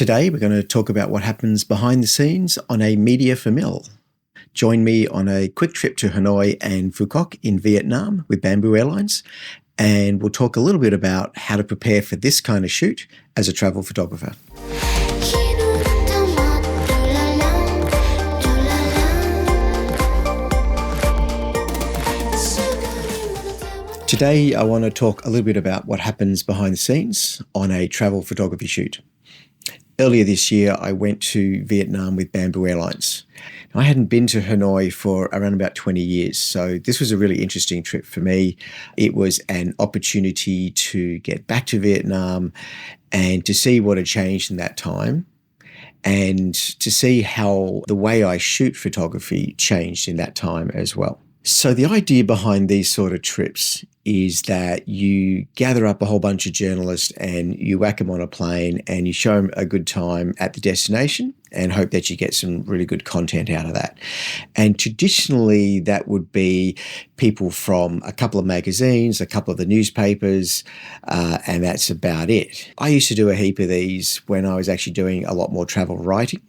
Today, we're going to talk about what happens behind the scenes on a media Famil. Join me on a quick trip to Hanoi and Phu Quoc in Vietnam with Bamboo Airlines, and we'll talk a little bit about how to prepare for this kind of shoot as a travel photographer. Today, I want to talk a little bit about what happens behind the scenes on a travel photography shoot. Earlier this year, I went to Vietnam with Bamboo Airlines. I hadn't been to Hanoi for around about 20 years, so this was a really interesting trip for me. It was an opportunity to get back to Vietnam and to see what had changed in that time, and to see how the way I shoot photography changed in that time as well. So the idea behind these sort of trips is that you gather up a whole bunch of journalists and you whack them on a plane and you show them a good time at the destination and hope that you get some really good content out of that. And traditionally, that would be people from a couple of magazines, a couple of the newspapers, and that's about it. I used to do a heap of these when I was actually doing a lot more travel writing.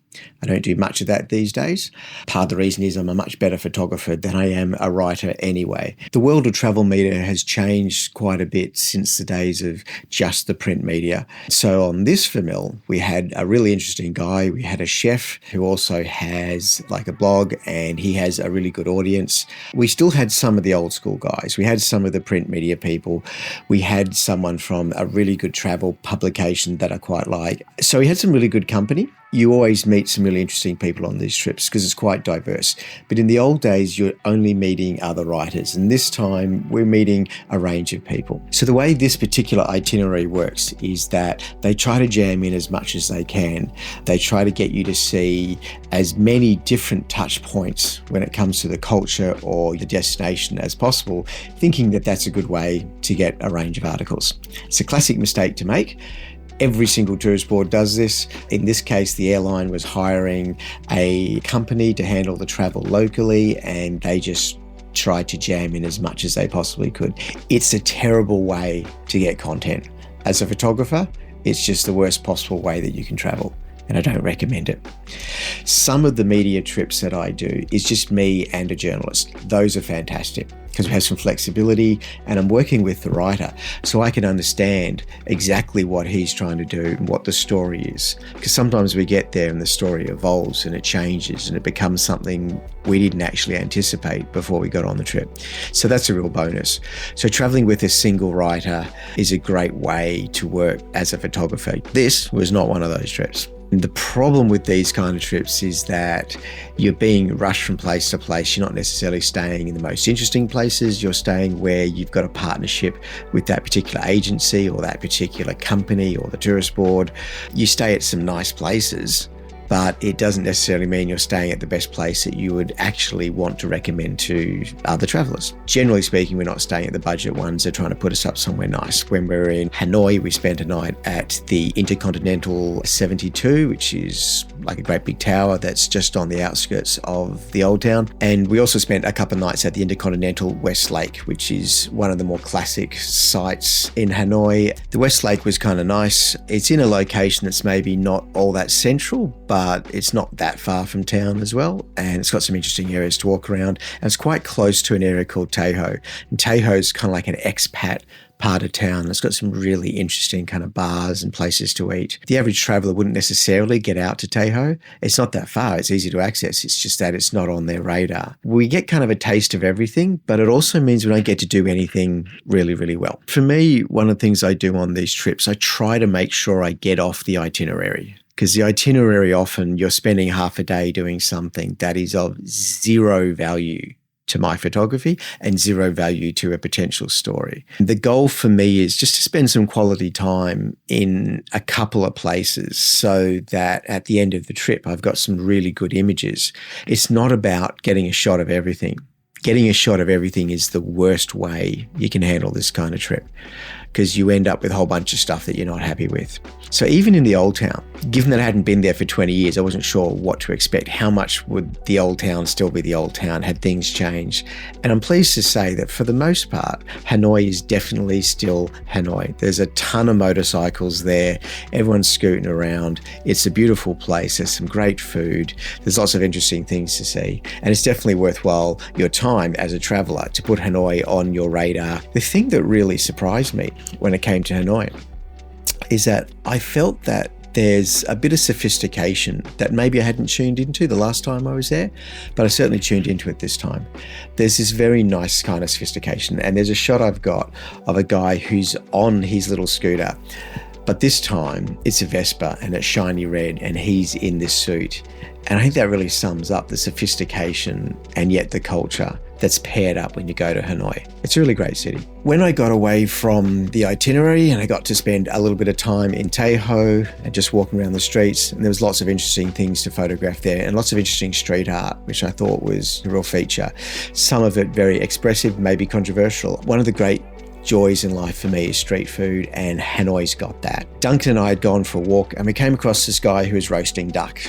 I don't do much of that these days. Part of the reason is I'm a much better photographer than I am a writer anyway. The world of travel media has changed quite a bit since the days of just the print media. So on this Famil, we had a really interesting guy. We had a chef who also has like a blog, and he has a really good audience. We still had some of the old school guys. We had some of the print media people. We had someone from a really good travel publication that I quite like. So we had some really good company. You always meet some really interesting people on these trips because it's quite diverse. But in the old days, you're only meeting other writers. And this time, we're meeting a range of people. So the way this particular itinerary works is that they try to jam in as much as they can. They try to get you to see as many different touch points when it comes to the culture or the destination as possible, thinking that that's a good way to get a range of articles. It's a classic mistake to make. Every single tourist board does this. In this case, the airline was hiring a company to handle the travel locally, and they just tried to jam in as much as they possibly could. It's a terrible way to get content. As a photographer, it's just the worst possible way that you can travel, and I don't recommend it. Some of the media trips that I do is just me and a journalist. Those are fantastic because we have some flexibility and I'm working with the writer so I can understand exactly what he's trying to do and what the story is. Because sometimes we get there and the story evolves and it changes and it becomes something we didn't actually anticipate before we got on the trip. So that's a real bonus. So traveling with a single writer is a great way to work as a photographer. This was not one of those trips. The problem with these kind of trips is that you're being rushed from place to place. You're not necessarily staying in the most interesting places. You're staying where you've got a partnership with that particular agency or that particular company or the tourist board. You stay at some nice places, but it doesn't necessarily mean you're staying at the best place that you would actually want to recommend to other travelers. Generally speaking, we're not staying at the budget ones. They're trying to put us up somewhere nice. When we were in Hanoi, we spent a night at the Intercontinental 72, which is like a great big tower that's just on the outskirts of the old town. And we also spent a couple of nights at the Intercontinental West Lake, which is one of the more classic sites in Hanoi. The West Lake was kind of nice. It's in a location that's maybe not all that central, but it's not that far from town as well. And it's got some interesting areas to walk around. And it's quite close to an area called Tay Ho. And Tay Ho is kind of like an expat part of town. It's got some really interesting kind of bars and places to eat. The average traveller wouldn't necessarily get out to Tay Ho. It's not that far. It's easy to access. It's just that it's not on their radar. We get kind of a taste of everything, but it also means we don't get to do anything really, really well. For me, one of the things I do on these trips, I try to make sure I get off the itinerary. Because the itinerary, often you're spending half a day doing something that is of zero value to my photography and zero value to a potential story. The goal for me is just to spend some quality time in a couple of places so that at the end of the trip, I've got some really good images. It's not about getting a shot of everything. Getting a shot of everything is the worst way you can handle this kind of trip. because you end up with a whole bunch of stuff that you're not happy with. So even in the old town, given that I hadn't been there for 20 years, I wasn't sure what to expect. How much would the old town still be the old town? Had things changed? And I'm pleased to say that for the most part, Hanoi is definitely still Hanoi. There's a ton of motorcycles there. Everyone's scooting around. It's a beautiful place. There's some great food. There's lots of interesting things to see. And it's definitely worthwhile your time as a traveller to put Hanoi on your radar. The thing that really surprised me when it came to Hanoi is that I felt that there's a bit of sophistication that maybe I hadn't tuned into the last time I was there, but I certainly tuned into it this time. There's this very nice kind of sophistication, and there's a shot I've got of a guy who's on his little scooter, but this time it's a Vespa and it's shiny red and he's in this suit. And I think that really sums up the sophistication and yet the culture that's paired up when you go to Hanoi. It's a really great city. When I got away from the itinerary and I got to spend a little bit of time in Tay Ho and just walking around the streets, and there was lots of interesting things to photograph there and lots of interesting street art, which I thought was a real feature. Some of it very expressive, maybe controversial. One of the great joys in life for me is street food, and Hanoi's got that. Duncan and I had gone for a walk and we came across this guy who was roasting duck.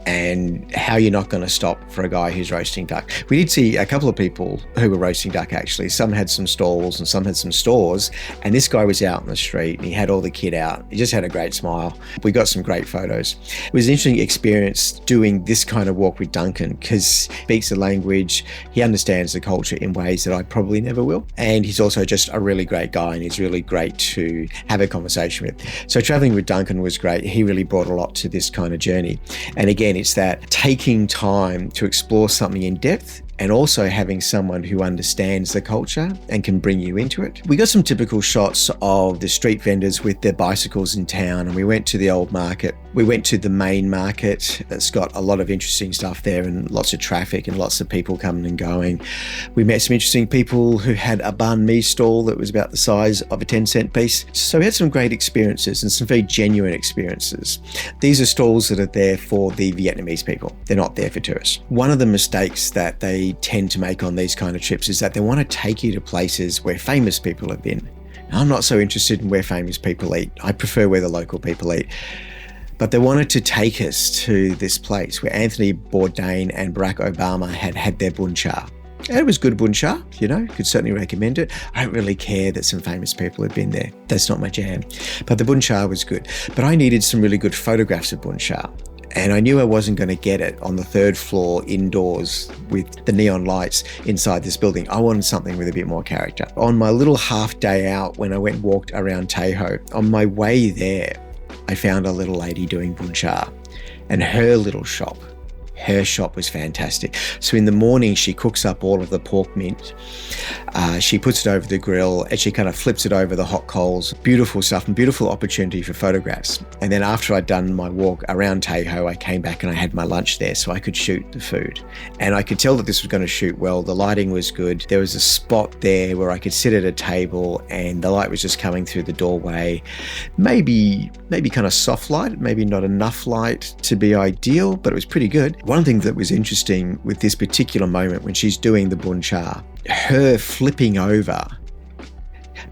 And how you're not going to stop for a guy who's roasting duck. We did see a couple of people who were roasting duck, actually. Some had some stalls and some had some stores. And this guy was out in the street and he had all the kit out. He just had a great smile. We got some great photos. It was an interesting experience doing this kind of walk with Duncan because he speaks the language. He understands the culture in ways that I probably never will. And he's also just a really great guy and he's really great to have a conversation with. So traveling with Duncan was great. He really brought a lot to this kind of journey. And again, it's that taking time to explore something in depth and also having someone who understands the culture and can bring you into it. We got some typical shots of the street vendors with their bicycles in town, and we went to the old market. We went to the main market that's got a lot of interesting stuff there and lots of traffic and lots of people coming and going. We met some interesting people who had a banh mi stall that was about the size of a 10-cent piece. So we had some great experiences and some very genuine experiences. These are stalls that are there for the Vietnamese people. They're not there for tourists. One of the mistakes that they tend to make on these kind of trips is that they want to take you to places where famous people have been. Now, I'm not so interested in where famous people eat. I prefer where the local people eat. But they wanted to take us to this place where Anthony Bourdain and Barack Obama had their Bun Cha. And it was good Bun Cha, could certainly recommend it. I don't really care that some famous people had been there. That's not my jam. But the Bun Cha was good. But I needed some really good photographs of Bun Cha. And I knew I wasn't going to get it on the third floor indoors with the neon lights inside this building. I wanted something with a bit more character. On my little half day out when I went and walked around Tay Ho, on my way there, I found a little lady doing Bun Cha, and her shop was fantastic. So in the morning, she cooks up all of the pork mince. She puts it over the grill and she kind of flips it over the hot coals. Beautiful stuff and beautiful opportunity for photographs. And then after I'd done my walk around Tay Ho, I came back and I had my lunch there so I could shoot the food. And I could tell that this was going to shoot well. The lighting was good. There was a spot there where I could sit at a table and the light was just coming through the doorway. Maybe kind of soft light, maybe not enough light to be ideal, but it was pretty good. One thing that was interesting with this particular moment when she's doing the Bun Cha, her flipping over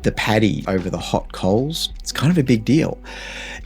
the patty over the hot coals, it's kind of a big deal.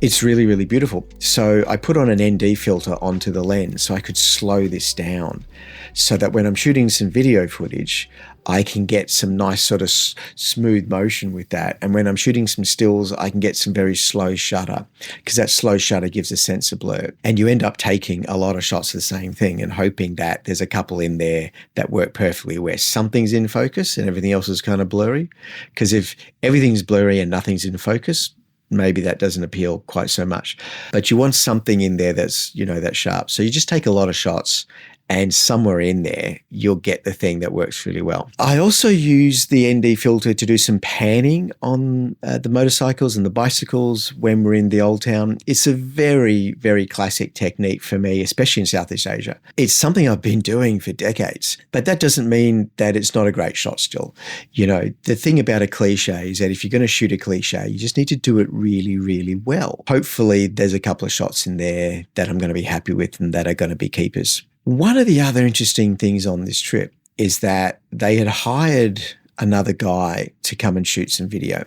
It's really, really beautiful. So I put on an ND filter onto the lens so I could slow this down so that when I'm shooting some video footage, I can get some nice sort of smooth motion with that. And when I'm shooting some stills, I can get some very slow shutter because that slow shutter gives a sense of blur. And you end up taking a lot of shots of the same thing and hoping that there's a couple in there that work perfectly where something's in focus and everything else is kind of blurry. Because if everything's blurry and nothing's in focus, maybe that doesn't appeal quite so much. But you want something in there that's, that's sharp. So you just take a lot of shots and somewhere in there, you'll get the thing that works really well. I also use the ND filter to do some panning on the motorcycles and the bicycles when we're in the old town. It's a very, very classic technique for me, especially in Southeast Asia. It's something I've been doing for decades, but that doesn't mean that it's not a great shot still. The thing about a cliche is that if you're going to shoot a cliche, you just need to do it really, really well. Hopefully there's a couple of shots in there that I'm going to be happy with and that are going to be keepers. One of the other interesting things on this trip is that they had hired another guy to come and shoot some video.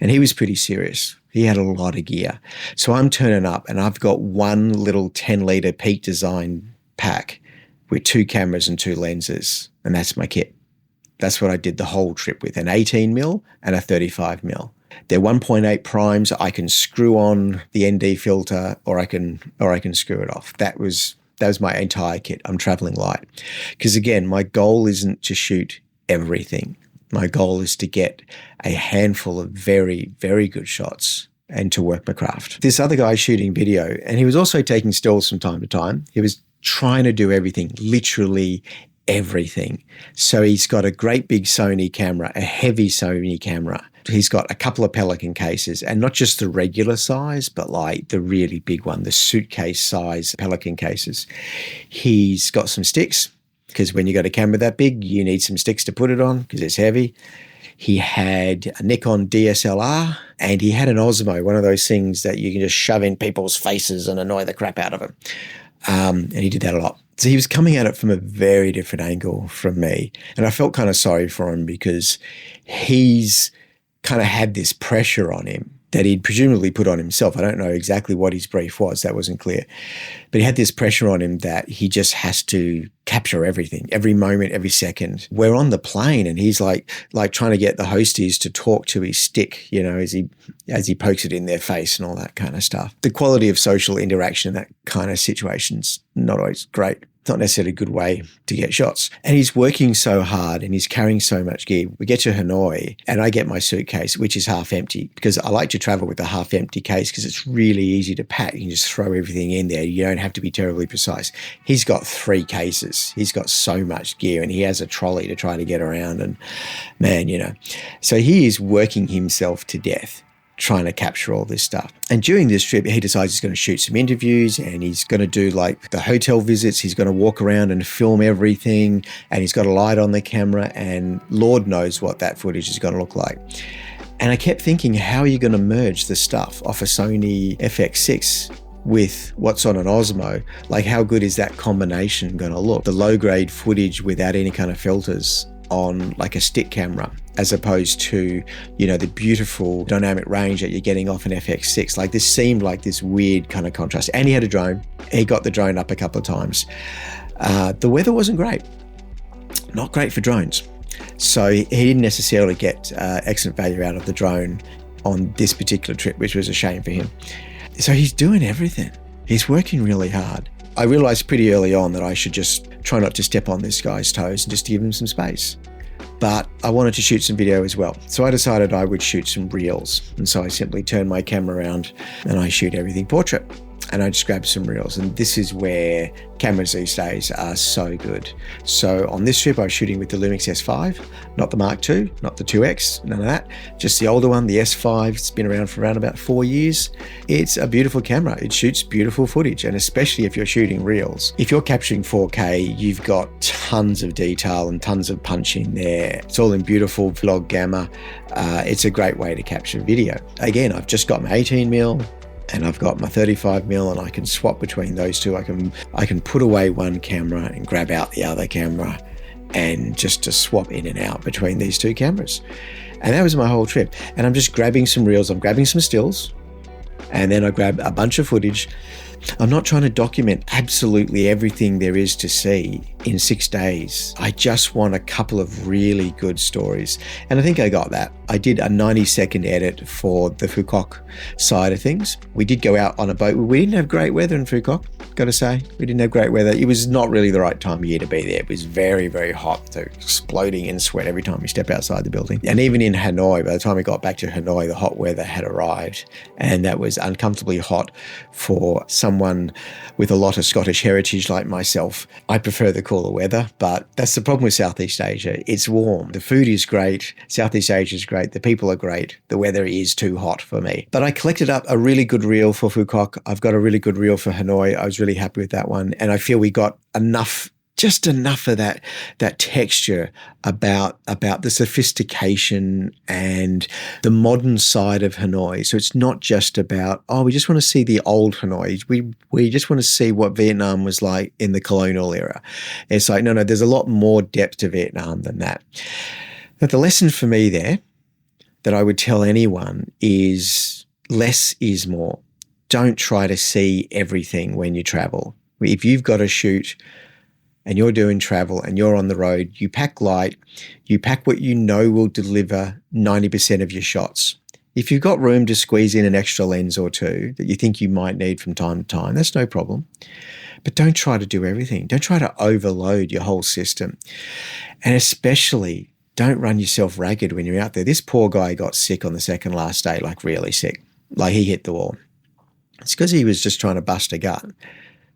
And he was pretty serious. He had a lot of gear. So I'm turning up and I've got one little 10-litre Peak Design pack with 2 cameras and 2 lenses. And that's my kit. That's what I did the whole trip with, an 18mm and a 35mm. They're 1.8 primes. I can screw on the ND filter or I can screw it off. That was my entire kit. I'm traveling light. Because again, my goal isn't to shoot everything. My goal is to get a handful of very, very good shots and to work my craft. This other guy shooting video, and he was also taking stills from time to time. He was trying to do everything, literally everything. So he's got a great big Sony camera, a heavy Sony camera. He's got a couple of Pelican cases, and not just the regular size, but like the really big one, the suitcase size Pelican cases. He's got some sticks, because when you got a camera that big, you need some sticks to put it on because it's heavy. He had a Nikon DSLR and he had an Osmo, one of those things that you can just shove in people's faces and annoy the crap out of them. And he did that a lot. So he was coming at it from a very different angle from me. And I felt kind of sorry for him because he's kind of had this pressure on him that he'd presumably put on himself. I don't know exactly what his brief was. That wasn't clear. But he had this pressure on him that he just has to capture everything, every moment, every second. We're on the plane and he's like trying to get the hosties to talk to his stick, you know, as he pokes it in their face and all that kind of stuff. The quality of social interaction in that kind of situation's not always great. It's not necessarily a good way to get shots. And he's working so hard and he's carrying so much gear. We get to Hanoi and I get my suitcase, which is half empty, because I like to travel with a half empty case because it's really easy to pack. You can just throw everything in there. You don't have to be terribly precise. He's got 3 cases. He's got so much gear and he has a trolley to try to get around. And man, you know, so he is working himself to death trying to capture all this stuff. And during this trip, he decides he's going to shoot some interviews and he's going to do like the hotel visits. He's going to walk around and film everything, and he's got a light on the camera, and Lord knows what that footage is going to look like. And I kept thinking, how are you going to merge the stuff off a Sony FX6 with what's on an Osmo? Like, how good is that combination going to look? The low-grade footage without any kind of filters on like a stick camera, as opposed to, you know, the beautiful dynamic range that you're getting off an FX6. Like, this seemed like this weird kind of contrast. And he had a drone. He got the drone up a couple of times. The weather wasn't great. Not great for drones. So he didn't necessarily get excellent value out of the drone on this particular trip, which was a shame for him. So he's doing everything. He's working really hard. I realized pretty early on that I should just try not to step on this guy's toes and just give him some space. But I wanted to shoot some video as well. So I decided I would shoot some reels. And so I simply turn my camera around and I shoot everything portrait. And I just grab some reels. And this is where cameras these days are so good. So on this trip, I was shooting with the Lumix S5, not the Mark II, not the 2X, none of that. Just the older one, the S5. It's been around for around about 4 years. It's a beautiful camera. It shoots beautiful footage. And especially if you're shooting reels. If you're capturing 4K, you've got tons of detail and tons of punch in there. It's all in beautiful vlog gamma. It's a great way to capture video. Again, I've just got my 18mm. And I've got my 35mm, and I can swap between those two. I can put away one camera and grab out the other camera, and just to swap in and out between these two cameras. And that was my whole trip. And I'm just grabbing some reels. I'm grabbing some stills, and then I grab a bunch of footage. I'm not trying to document absolutely everything there is to see in 6 days. I just want a couple of really good stories. And I think I got that. I did a 90-second edit for the Phu Quoc side of things. We did go out on a boat. We didn't have great weather in Phu Quoc, got to say. We didn't have great weather. It was not really the right time of year to be there. It was very, very hot. So exploding in sweat every time we step outside the building. And even in Hanoi, by the time we got back to Hanoi, the hot weather had arrived. And that was uncomfortably hot for someone with a lot of Scottish heritage like myself. I prefer the cooler weather, but that's the problem with Southeast Asia. It's warm. The food is great. Southeast Asia is great. The people are great. The weather is too hot for me. But I collected up a really good reel for Phu Quoc. I've got a really good reel for Hanoi. I was really happy with that one. And I feel we got just enough of that texture about the sophistication and the modern side of Hanoi. So it's not just about, we just want to see the old Hanoi. We just want to see what Vietnam was like in the colonial era. It's like, no, there's a lot more depth to Vietnam than that. But the lesson for me there that I would tell anyone is less is more. Don't try to see everything when you travel. If you've got a shoot and you're doing travel and you're on the road, you pack light, you pack what you know will deliver 90% of your shots. If you've got room to squeeze in an extra lens or two that you think you might need from time to time, that's no problem. But don't try to do everything. Don't try to overload your whole system. And especially don't run yourself ragged when you're out there. This poor guy got sick on the second last day, like really sick. Like he hit the wall. It's because he was just trying to bust a gut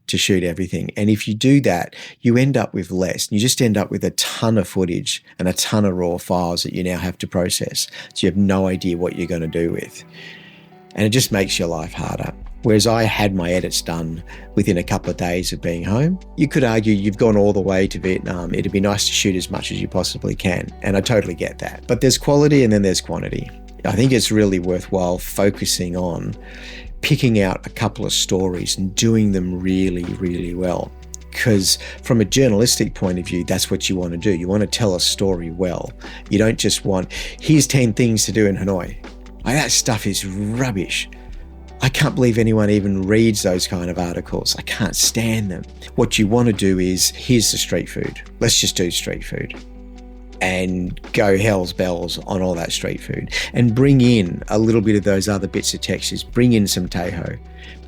to shoot everything. And if you do that, you end up with less. You just end up with a ton of footage and a ton of raw files that you now have to process. So you have no idea what you're going to do with. And it just makes your life harder. Whereas I had my edits done within a couple of days of being home. You could argue you've gone all the way to Vietnam. It'd be nice to shoot as much as you possibly can. And I totally get that. But there's quality and then there's quantity. I think it's really worthwhile focusing on picking out a couple of stories and doing them really, really well. Because from a journalistic point of view, that's what you want to do. You want to tell a story well. You don't just want, here's 10 things to do in Hanoi. Like, that stuff is rubbish. I can't believe anyone even reads those kind of articles. I can't stand them. What you want to do is, here's the street food. Let's just do street food. And go hell's bells on all that street food and bring in a little bit of those other bits of textures. Bring in some Teho,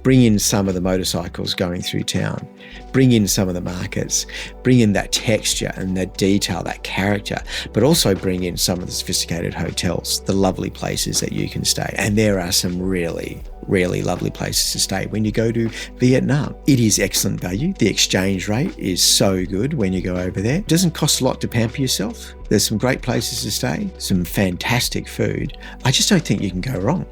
bring in some of the motorcycles going through town, bring in some of the markets, bring in that texture and that detail, that character, but also bring in some of the sophisticated hotels, the lovely places that you can stay. And there are some really, really lovely places to stay when you go to Vietnam. It is excellent value. The exchange rate is so good when you go over there. It doesn't cost a lot to pamper yourself. There's some great places to stay, some fantastic food. I just don't think you can go wrong.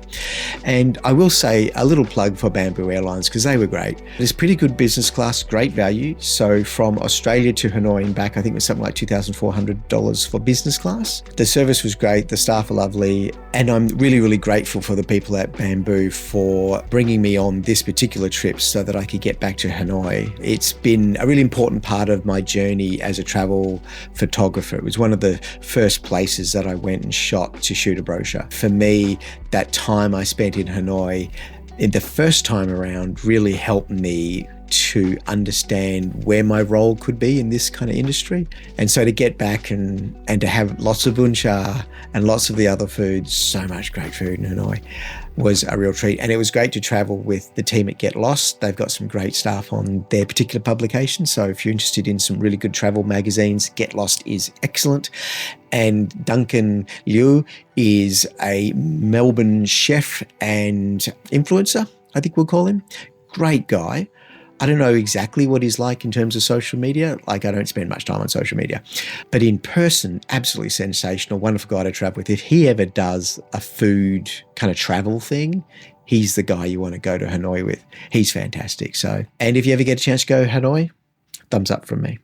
And I will say a little plug for Bamboo Airlines because they were great. It's pretty good business class, great value. So from Australia to Hanoi and back, I think it was something like $2,400 for business class. The service was great. The staff are lovely. And I'm really, really grateful for the people at Bamboo for bringing me on this particular trip so that I could get back to Hanoi. It's been a really important part of my journey as a travel photographer. It was one of the first places that I went and shot to shoot a brochure. For me, that time I spent in Hanoi, in the first time around, really helped me to understand where my role could be in this kind of industry. And so to get back and to have lots of Bun Cha and lots of the other foods, so much great food in Hanoi, was a real treat. And it was great to travel with the team at Get Lost. They've got some great staff on their particular publication. So if you're interested in some really good travel magazines, Get Lost is excellent. And Duncan Liu is a Melbourne chef and influencer, I think we'll call him. Great guy. I don't know exactly what he's like in terms of social media. Like, I don't spend much time on social media. But in person, absolutely sensational, wonderful guy to travel with. If he ever does a food kind of travel thing, he's the guy you want to go to Hanoi with. He's fantastic. So, and if you ever get a chance to go to Hanoi, thumbs up from me.